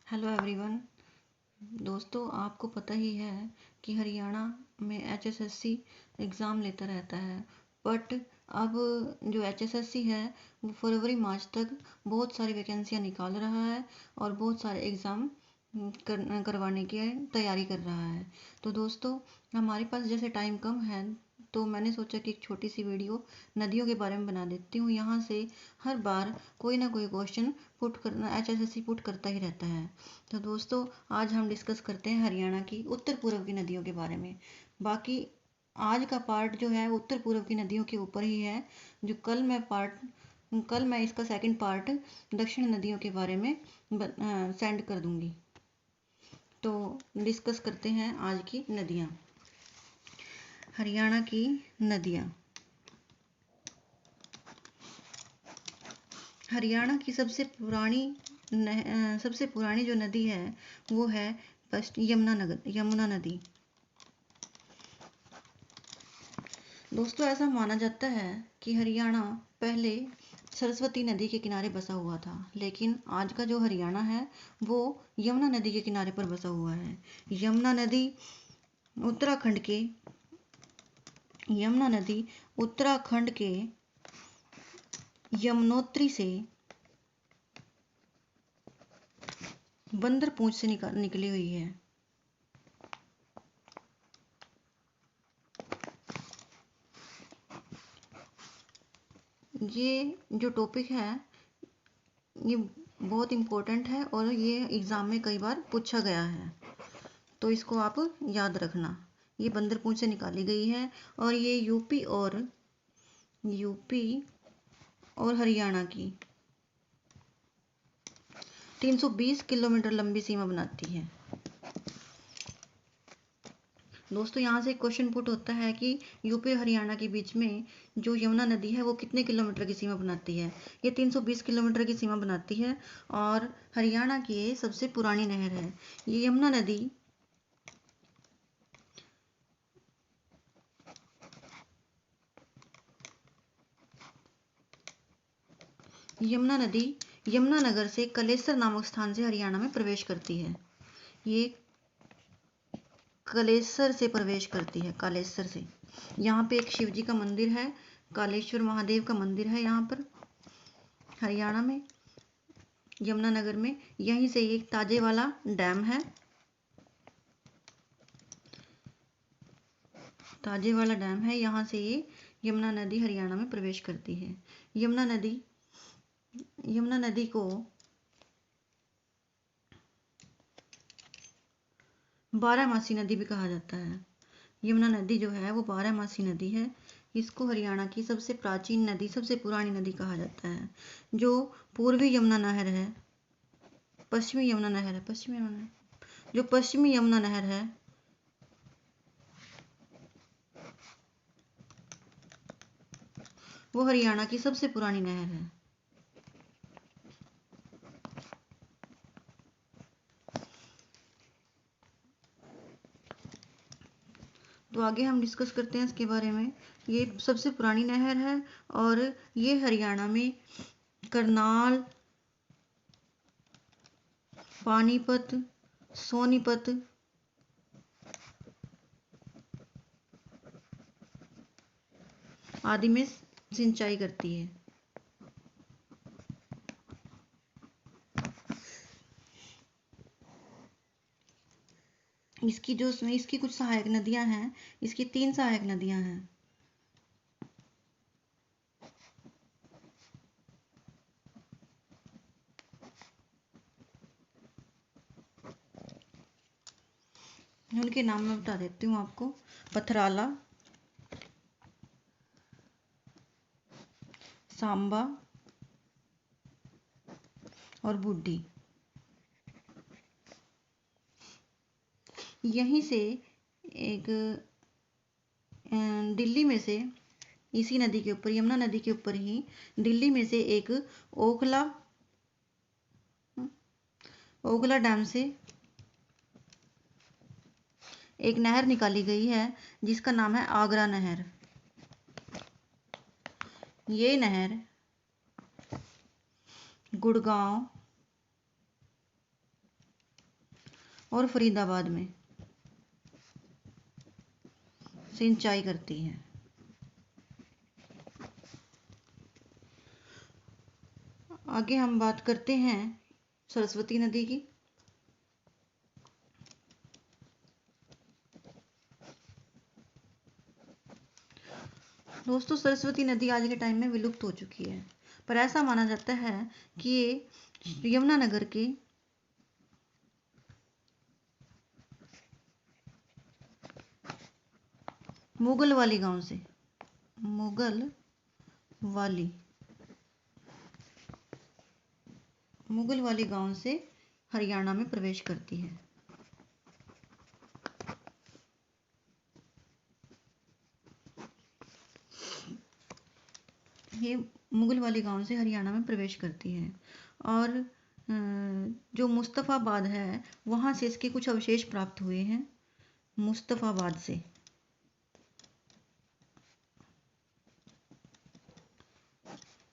Hello everyone. दोस्तों, आपको पता ही है कि हरियाणा में एचएसएससी एग्ज़ाम लेता रहता है। बट अब जो एचएसएससी है वो फरवरी मार्च तक बहुत सारी वैकेंसियां निकाल रहा है और बहुत सारे एग्ज़ाम करवाने की तैयारी कर रहा है। तो दोस्तों, हमारे पास जैसे टाइम कम है तो मैंने सोचा कि एक छोटी सी वीडियो नदियों के बारे में बना देती हूँ। यहाँ से हर बार कोई ना कोई क्वेश्चन पुट करना एचएसएससी पुट करता ही रहता है। तो दोस्तों, आज हम डिस्कस करते हैं हरियाणा की उत्तर पूर्व की नदियों के बारे में। बाकी आज का पार्ट जो है उत्तर पूर्व की नदियों के ऊपर ही है। जो कल मैं इसका सेकंड पार्ट दक्षिण नदियों के बारे में सेंड कर दूंगी। तो डिस्कस करते हैं आज की नदियाँ। हरियाणा की नदियाँ। हरियाणा की सबसे पुरानी जो नदी है वो है यमुना नदी। दोस्तों, ऐसा माना जाता है कि हरियाणा पहले सरस्वती नदी के किनारे बसा हुआ था, लेकिन आज का जो हरियाणा है वो यमुना नदी के किनारे पर बसा हुआ है। यमुना नदी उत्तराखंड के यमुना नदी उत्तराखंड के यमुनोत्री से बंदरपूंछ से निकली हुई है। ये जो टॉपिक है ये बहुत इम्पोर्टेंट है और ये एग्ज़ाम में कई बार पूछा गया है, तो इसको आप याद रखना। ये बंदरपूंछ से निकाली गई है और ये यूपी और हरियाणा की 320 किलोमीटर लंबी सीमा बनाती है। दोस्तों, यहाँ से एक क्वेश्चन पुट होता है कि यूपी और हरियाणा के बीच में जो यमुना नदी है वो कितने किलोमीटर की सीमा बनाती है। ये 320 किलोमीटर की सीमा बनाती है और हरियाणा की ये सबसे पुरानी नहर है। ये यमुना नदी यमुनानगर से कलेसर नामक स्थान से हरियाणा में प्रवेश करती है। ये कलेसर से प्रवेश करती है, कालेसर से। यहाँ पे एक शिव जी का मंदिर है, कालेश्वर महादेव का मंदिर है यहाँ पर हरियाणा में, यमुनानगर में। यहीं से एक ताजेवाला डैम है, ताजेवाला डैम है। यहाँ से ये यमुना नदी हरियाणा में प्रवेश करती है। यमुना नदी को 12मासी नदी भी कहा जाता है। यमुना नदी जो है वो 12मासी नदी है। इसको हरियाणा की सबसे प्राचीन नदी, सबसे पुरानी नदी कहा जाता है। जो पूर्वी यमुना नहर है, पश्चिमी यमुना नहर है, जो पश्चिमी यमुना नहर है वो हरियाणा की सबसे पुरानी नहर है। तो आगे हम डिस्कस करते हैं इसके बारे में। ये सबसे पुरानी नहर है और ये हरियाणा में करनाल, पानीपत, सोनीपत, आदि में सिंचाई करती है। इसकी कुछ सहायक नदियां हैं। इसकी 3 सहायक नदियां हैं। उनके नाम मैं बता देती हूँ आपको। पथराला, सांबा और बूढ़ी। यहीं से एक दिल्ली में से, इसी नदी के ऊपर, यमुना नदी के ऊपर ही दिल्ली में से एक ओखला डैम से एक नहर निकाली गई है जिसका नाम है आगरा नहर। ये नहर गुड़गांव, और फरीदाबाद में सिंचाई करती है। आगे हम बात करते हैं सरस्वती नदी की। दोस्तों, सरस्वती नदी आज के टाइम में विलुप्त हो चुकी है, पर ऐसा माना जाता है कि ये यमुनानगर के मुगलवाली गांव से मुगलवाली गांव से हरियाणा में प्रवेश करती है। ये मुगलवाली गांव से हरियाणा में प्रवेश करती है और जो मुस्तफ़ाबाद है वहाँ से इसके कुछ अवशेष प्राप्त हुए हैं। मुस्तफ़ाबाद से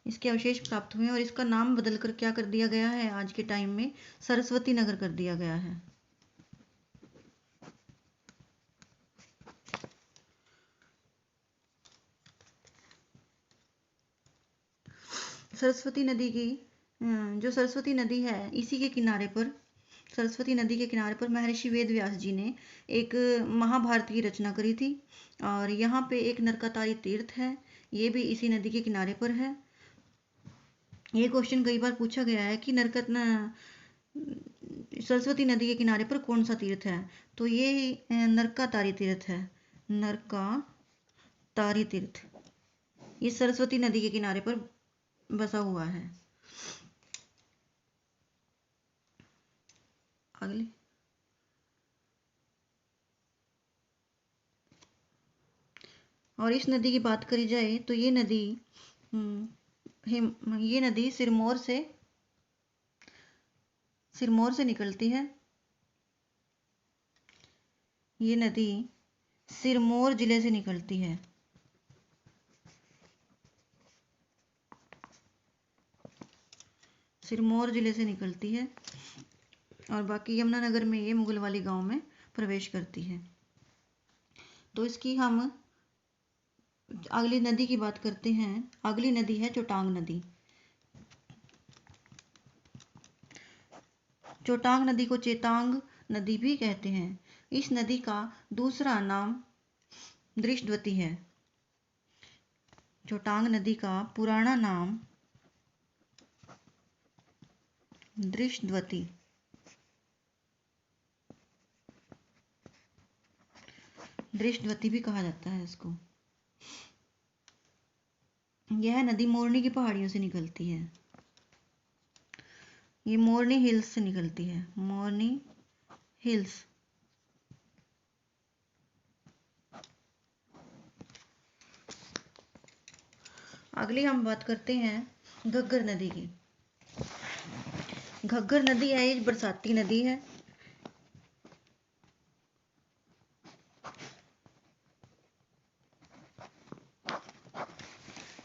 इसके अवशेष प्राप्त हुए हैं और इसका नाम बदलकर क्या कर दिया गया है, आज के टाइम में सरस्वती नगर कर दिया गया है। सरस्वती नदी की जो सरस्वती नदी है इसी के किनारे पर, सरस्वती नदी के किनारे पर महर्षि वेद व्यास जी ने एक महाभारत की रचना करी थी और यहाँ पे एक नरकातारी तीर्थ है, ये भी इसी नदी के किनारे पर है। ये क्वेश्चन कई बार पूछा गया है कि सरस्वती नदी के किनारे पर कौन सा तीर्थ है, तो ये नरकातारी तीर्थ है। नरकातारी तीर्थ ये सरस्वती नदी के किनारे पर बसा हुआ है। अगले और इस नदी की बात करी जाए तो ये नदी सिरमौर से निकलती है। ये नदी सिरमौर जिले से निकलती है। सिरमौर जिले से निकलती है और बाकी यमुनानगर में ये मुगलवाली गांव में प्रवेश करती है। तो इसकी हम अगली नदी की बात करते हैं। अगली नदी है चोटांग नदी। चोटांग नदी को चेतांग नदी भी कहते हैं। इस नदी का दूसरा नाम दृष्टवती है। चोटांग नदी का पुराना नाम दृष्टवती भी कहा जाता है इसको। यह नदी मोरनी की पहाड़ियों से निकलती है। ये मोरनी हिल्स से निकलती है। मोरनी हिल्स। अगली हम बात करते हैं घग्गर नदी की। घग्गर नदी है एक बरसाती नदी है।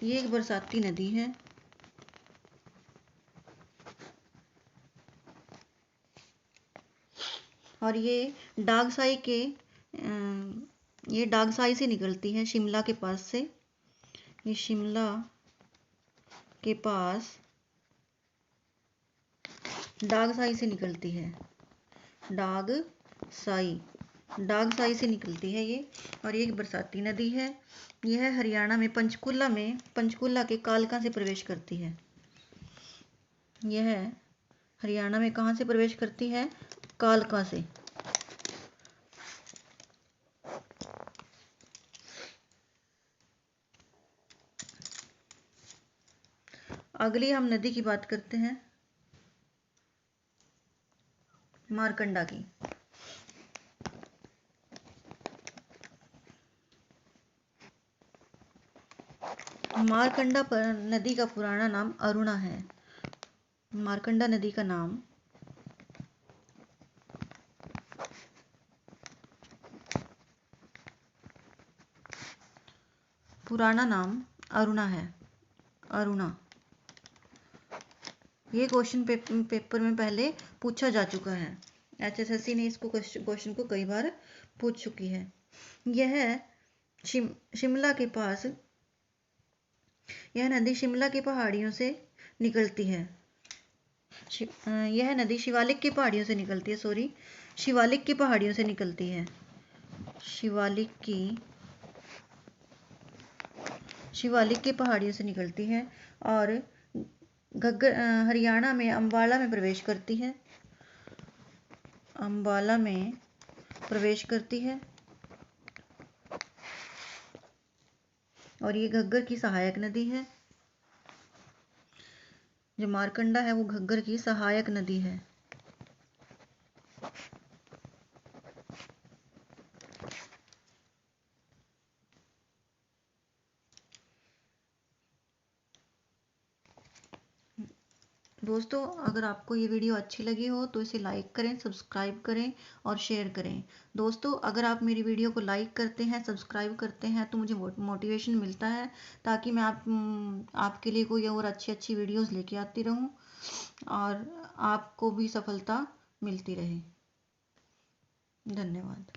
ये एक बरसाती नदी है और ये डागसाई से निकलती है, शिमला के पास से। ये शिमला के पास डागसाई से निकलती है। डागसाई से निकलती है ये और ये एक बरसाती नदी है। यह हरियाणा में पंचकुला के कालका से प्रवेश करती है। यह हरियाणा में कहाँ से प्रवेश करती है? कालका से। अगली हम नदी की बात करते हैं मारकंडा की। मारकंडा पर नदी का पुराना नाम अरुणा है। मारकंडा नदी का नाम पुराना नाम अरुणा है। अरुणा ये क्वेश्चन पेपर में पहले पूछा जा चुका है। HSSC ने इसको क्वेश्चन को कई बार पूछ चुकी है। यह शिमला के पास, यह नदी शिमला की पहाड़ियों से निकलती है। यह नदी शिवालिक की पहाड़ियों से निकलती है, सॉरी, शिवालिक की पहाड़ियों से निकलती है। शिवालिक की पहाड़ियों से निकलती है और घग्गर हरियाणा में अम्बाला में प्रवेश करती है। अम्बाला में प्रवेश करती है और ये घग्गर की सहायक नदी है। जो मारकंडा है वो घग्गर की सहायक नदी है। दोस्तों, अगर आपको ये वीडियो अच्छी लगी हो तो इसे लाइक करें, सब्सक्राइब करें और शेयर करें। दोस्तों, अगर आप मेरी वीडियो को लाइक करते हैं, सब्सक्राइब करते हैं तो मुझे मोटिवेशन मिलता है, ताकि मैं आपके लिए कोई और अच्छी अच्छी वीडियोस लेके आती रहूं और आपको भी सफलता मिलती रहे। धन्यवाद।